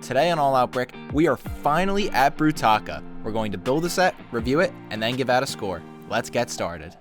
Today on All Out Brick, we are finally at Brutaka. We're going to build a set, review it, and then give out a score. Let's get started.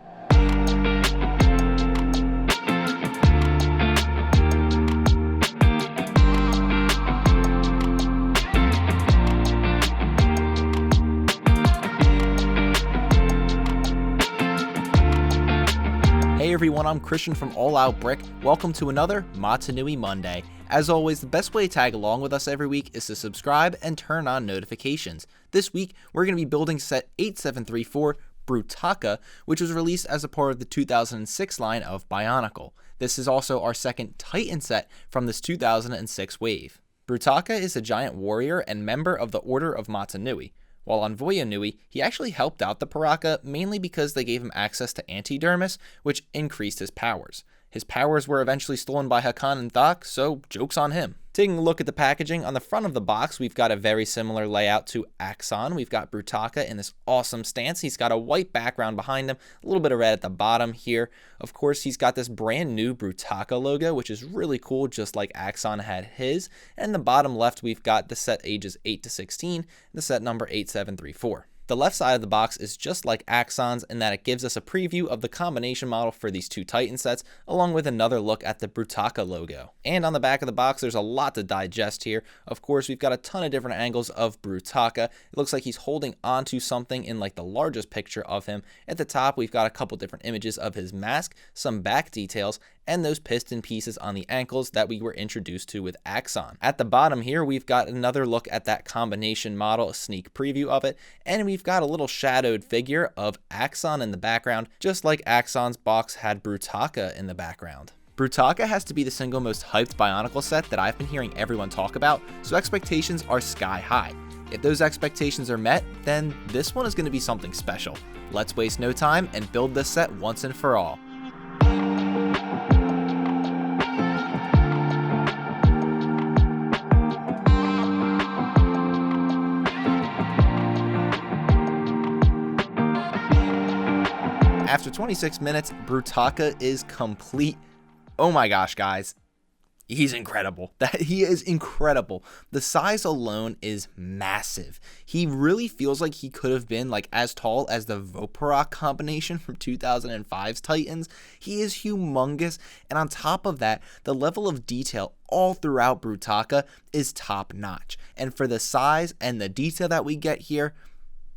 Hey everyone, I'm Christian from All Out Brick. Welcome to another Mata Nui Monday. As always, the best way to tag along with us every week is to subscribe and turn on notifications. This week, we're going to be building set 8734 Brutaka, which was released as a part of the 2006 line of Bionicle. This is also our second Titan set from this 2006 wave. Brutaka is a giant warrior and member of the Order of Mata Nui. While on Voya Nui, he actually helped out the Piraka mainly because they gave him access to antidermis, which increased his powers. His powers were eventually stolen by Hakan and Thak, so joke's on him. Taking a look at the packaging, on the front of the box, we've got a very similar layout to Axon. We've got Brutaka in this awesome stance. He's got a white background behind him, a little bit of red at the bottom here. Of course, he's got this brand new Brutaka logo, which is really cool, just like Axon had his. And in the bottom left, we've got the set ages 8 to 16, the set number 8734. The left side of the box is just like Axon's in that it gives us a preview of the combination model for these two Titan sets, along with another look at the Brutaka logo. And on the back of the box, there's a lot to digest here. Of course, we've got a ton of different angles of Brutaka. It looks like he's holding onto something in like the largest picture of him. At the top, we've got a couple different images of his mask, some back details, and those piston pieces on the ankles that we were introduced to with Axon. At the bottom here, we've got another look at that combination model, a sneak preview of it, and we've got a little shadowed figure of Axon in the background, just like Axon's box had Brutaka in the background. Brutaka has to be the single most hyped Bionicle set that I've been hearing everyone talk about, so expectations are sky high. If those expectations are met, then this one is going to be something special. Let's waste no time and build this set once and for all. After 26 minutes, Brutaka is complete. Oh my gosh, guys. He's incredible. He is incredible. The size alone is massive. He really feels like he could have been like as tall as the Piraka combination from 2005's Titans. He is humongous. And on top of that, the level of detail all throughout Brutaka is top notch. And for the size and the detail that we get here,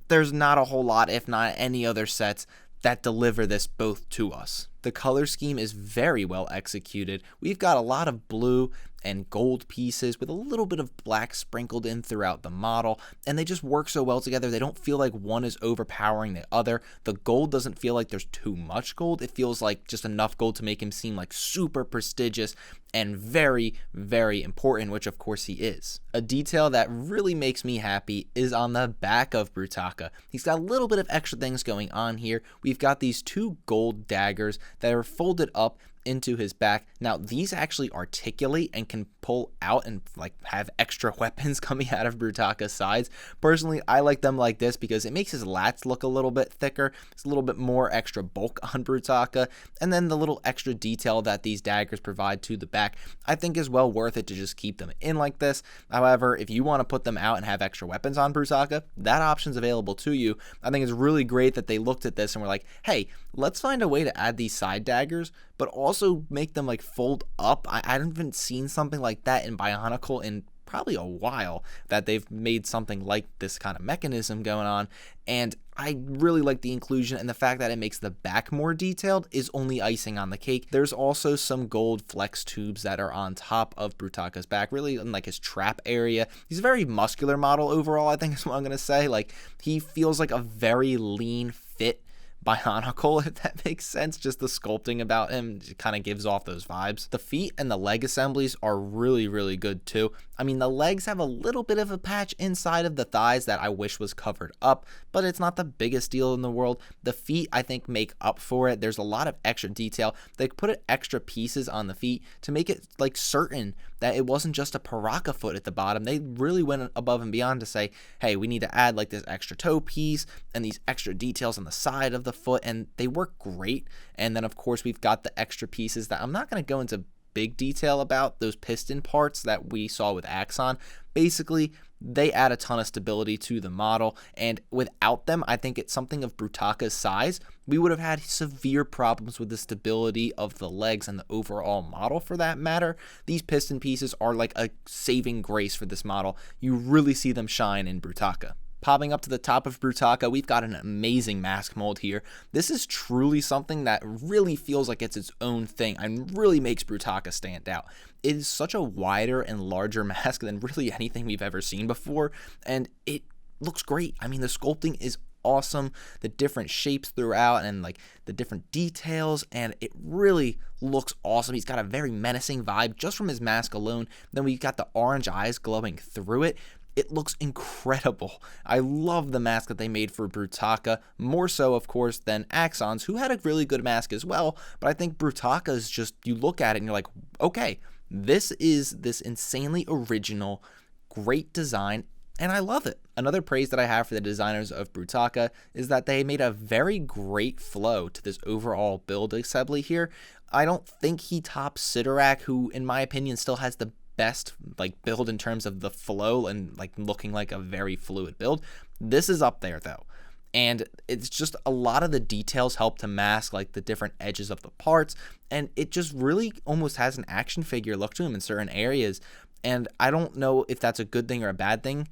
there's not a whole lot, if not any other sets that deliver this both to us. The color scheme is very well executed. We've got a lot of blue and gold pieces with a little bit of black sprinkled in throughout the model, and they just work so well together. They don't feel like one is overpowering the other. The gold doesn't feel like there's too much gold. It feels like just enough gold to make him seem like super prestigious and very, very important, which of course he is. A detail that really makes me happy is on the back of Brutaka. He's got a little bit of extra things going on here. We've got these two gold daggers that are folded up into his back. Now these actually articulate and can pull out and like have extra weapons coming out of Brutaka's sides. Personally, I like them like this because it makes his lats look a little bit thicker. It's a little bit more extra bulk on Brutaka, and then the little extra detail that these daggers provide to the back I think is well worth it to just keep them in like this. However, if you want to put them out and have extra weapons on Brutaka, that option's available to you. I think it's really great that they looked at this and were like, hey, let's find a way to add these side daggers but also make them like fold up. I haven't seen something like that in Bionicle in probably a while, that they've made something like this kind of mechanism going on, and I really like the inclusion, and the fact that it makes the back more detailed is only icing on the cake. There's also some gold flex tubes that are on top of Brutaka's back, really in like his trap area. He's a very muscular model overall, I think is what I'm gonna say. Like, he feels like a very lean, fit Bionicle, if that makes sense. Just the sculpting about him kind of gives off those vibes. The feet and the leg assemblies are really, really good too. I mean, the legs have a little bit of a patch inside of the thighs that I wish was covered up, but it's not the biggest deal in the world. The feet, I think, make up for it. There's a lot of extra detail. They put extra pieces on the feet to make it like certain that it wasn't just a Piraka foot at the bottom. They really went above and beyond to say, hey, we need to add like this extra toe piece and these extra details on the side of the foot, and they work great. And then of course we've got the extra pieces that I'm not going to go into big detail about, those piston parts that we saw with Axon, basically they add a ton of stability to the model, and without them, I think it's something of Brutaka's size, we would have had severe problems with the stability of the legs and the overall model for that matter. These piston pieces are like a saving grace for this model. You really see them shine in Brutaka. Popping up to the top of Brutaka, we've got an amazing mask mold here. This is truly something that really feels like it's its own thing and really makes Brutaka stand out. It is such a wider and larger mask than really anything we've ever seen before, and it looks great. I mean, the sculpting is awesome, the different shapes throughout and like the different details, and it really looks awesome. He's got a very menacing vibe just from his mask alone. Then we've got the orange eyes glowing through it. It looks incredible. I love the mask that they made for Brutaka, more so, of course, than Axon's, who had a really good mask as well, but I think Brutaka is just, you look at it and you're like, okay, this is this insanely original, great design, and I love it. Another praise that I have for the designers of Brutaka is that they made a very great flow to this overall build assembly here. I don't think he tops Sidorak, who, in my opinion, still has the best like build in terms of the flow and like looking like a very fluid build. This is up there though, and it's just a lot of the details help to mask like the different edges of the parts, and it just really almost has an action figure look to him in certain areas. And I don't know if that's a good thing or a bad thing,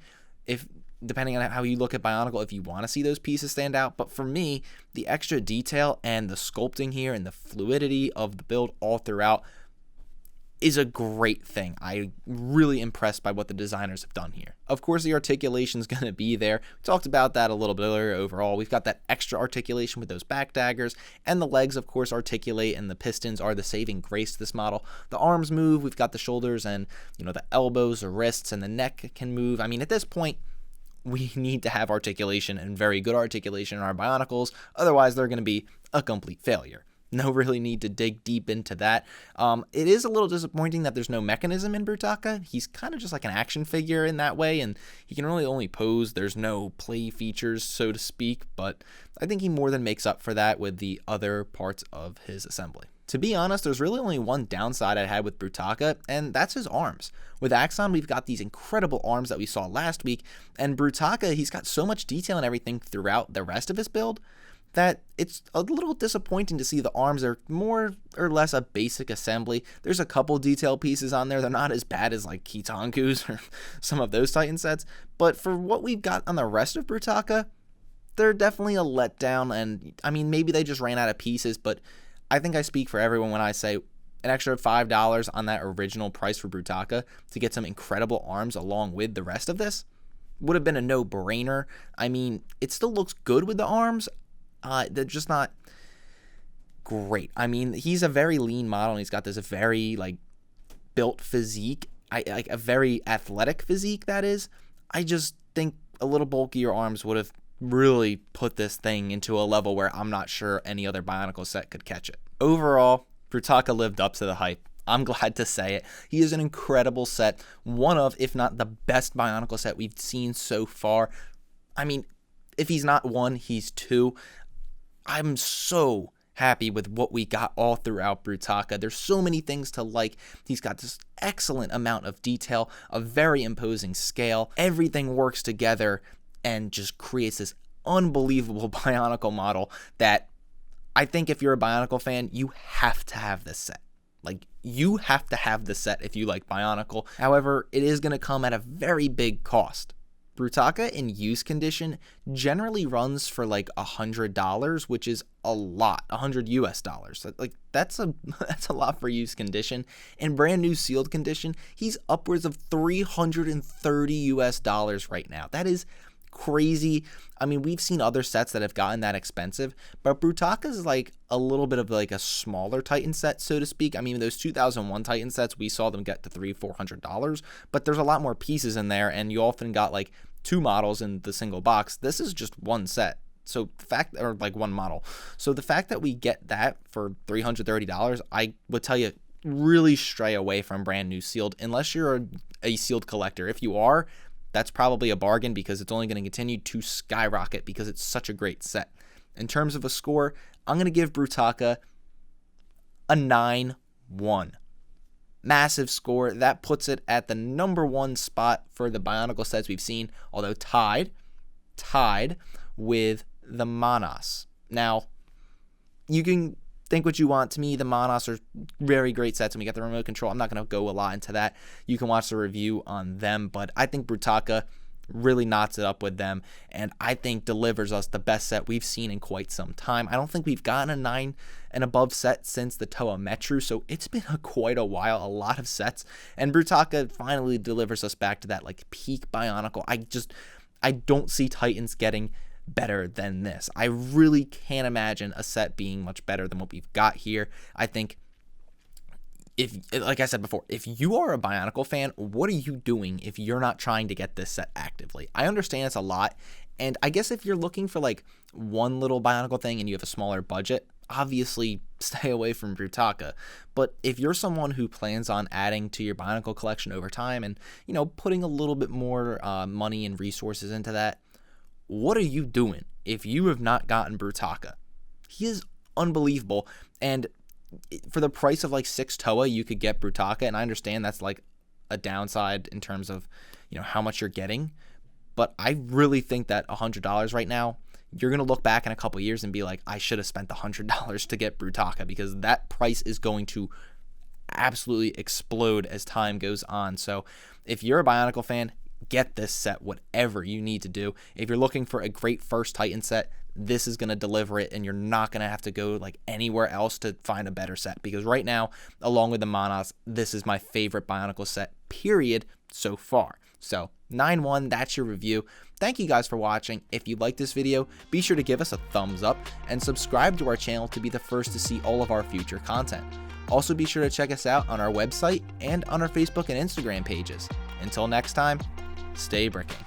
if depending on how you look at Bionicle, if you want to see those pieces stand out. But for me, the extra detail and the sculpting here and the fluidity of the build all throughout is a great thing. I'm really impressed by what the designers have done here. Of course, the articulation is going to be there. We talked about that a little bit earlier. Overall, we've got that extra articulation with those back daggers, and the legs, of course, articulate, and the pistons are the saving grace to this model. The arms move. We've got the shoulders and, you know, the elbows, the wrists, and the neck can move. I mean, at this point, we need to have articulation and very good articulation in our Bionicles. Otherwise, they're going to be a complete failure. No really need to dig deep into that. It is a little disappointing that there's no mechanism in Brutaka. He's kind of just like an action figure in that way, and he can really only pose. There's no play features, so to speak, but I think he more than makes up for that with the other parts of his assembly. To be honest, there's really only one downside I had with Brutaka, and that's his arms. With Axon, we've got these incredible arms that we saw last week, and Brutaka, he's got so much detail and everything throughout the rest of his build that it's a little disappointing to see the arms are more or less a basic assembly. There's a couple detail pieces on there. They're not as bad as like Kitanku's or some of those Titan sets, but for what we've got on the rest of Brutaka, they're definitely a letdown. And I mean, maybe they just ran out of pieces, but I think I speak for everyone when I say an extra $5 on that original price for Brutaka to get some incredible arms along with the rest of this would have been a no-brainer. I mean, it still looks good with the arms. They're just not great. I mean, he's a very lean model, and he's got this very like built physique, like a very athletic physique. That is, I just think a little bulkier arms would have really put this thing into a level where I'm not sure any other Bionicle set could catch it. Overall, Brutaka lived up to the hype. I'm glad to say it. He is an incredible set, one of, if not the best Bionicle set we've seen so far. I mean, if he's not one, he's two. I'm so happy with what we got all throughout Brutaka. There's so many things to like. He's got this excellent amount of detail, a very imposing scale. Everything works together and just creates this unbelievable Bionicle model that I think if you're a Bionicle fan, you have to have this set. Like, you have to have this set if you like Bionicle. However, it is going to come at a very big cost. Brutaka in use condition generally runs for like $100, which is a lot, $100 US. Like that's a lot for use condition. In brand new sealed condition, he's upwards of $330 US right now. That is crazy. I mean, we've seen other sets that have gotten that expensive, but Brutaka is like a little bit of like a smaller Titan set, so to speak. I mean, those 2001 Titan sets, we saw them get to $300-$400, but there's a lot more pieces in there, and you often got like two models in the single box. This is just one set. So the fact, or like one model. So the fact that we get that for $330, I would tell you, really stray away from brand new sealed, unless you're a sealed collector. If you are, that's probably a bargain because it's only going to continue to skyrocket because it's such a great set. In terms of a score, I'm going to give Brutaka a 9-1. massive score. That puts it at the number 1 spot for the Bionicle sets we've seen, although tied with the Manas. Now, you can think what you want. To me, the Manas are very great sets, and we got the remote control. I'm not going to go a lot into that. You can watch the review on them, but I think Brutaka really knots it up with them, and I think delivers us the best set we've seen in quite some time. I don't think we've gotten a 9 and above set since the Toa Metru, so it's been quite a while, a lot of sets, and Brutaka finally delivers us back to that like peak Bionicle. I don't see Titans getting better than this. I really can't imagine a set being much better than what we've got here. I think, if, like I said before, if you are a Bionicle fan, what are you doing if you're not trying to get this set actively? I understand it's a lot, and I guess if you're looking for like one little Bionicle thing and you have a smaller budget, obviously stay away from Brutaka. But if you're someone who plans on adding to your Bionicle collection over time and, you know, putting a little bit more money and resources into that, what are you doing if you have not gotten Brutaka? He is unbelievable, and for the price of like 6 Toa, you could get Brutaka, and I understand that's like a downside in terms of, you know, how much you're getting, but I really think that $100 right now, you're going to look back in a couple years and be like, I should have spent the $100 to get Brutaka, because that price is going to absolutely explode as time goes on. So if you're a Bionicle fan, get this set, whatever you need to do. If you're looking for a great first Titan set, this is going to deliver it, and you're not going to have to go like anywhere else to find a better set, because right now, along with the Manas, this is my favorite Bionicle set, period, so far. So 9-1, that's your review. Thank you guys for watching. If you like this video, be sure to give us a thumbs up and subscribe to our channel to be the first to see all of our future content. Also, be sure to check us out on our website and on our Facebook and Instagram pages. Until next time, stay bricking.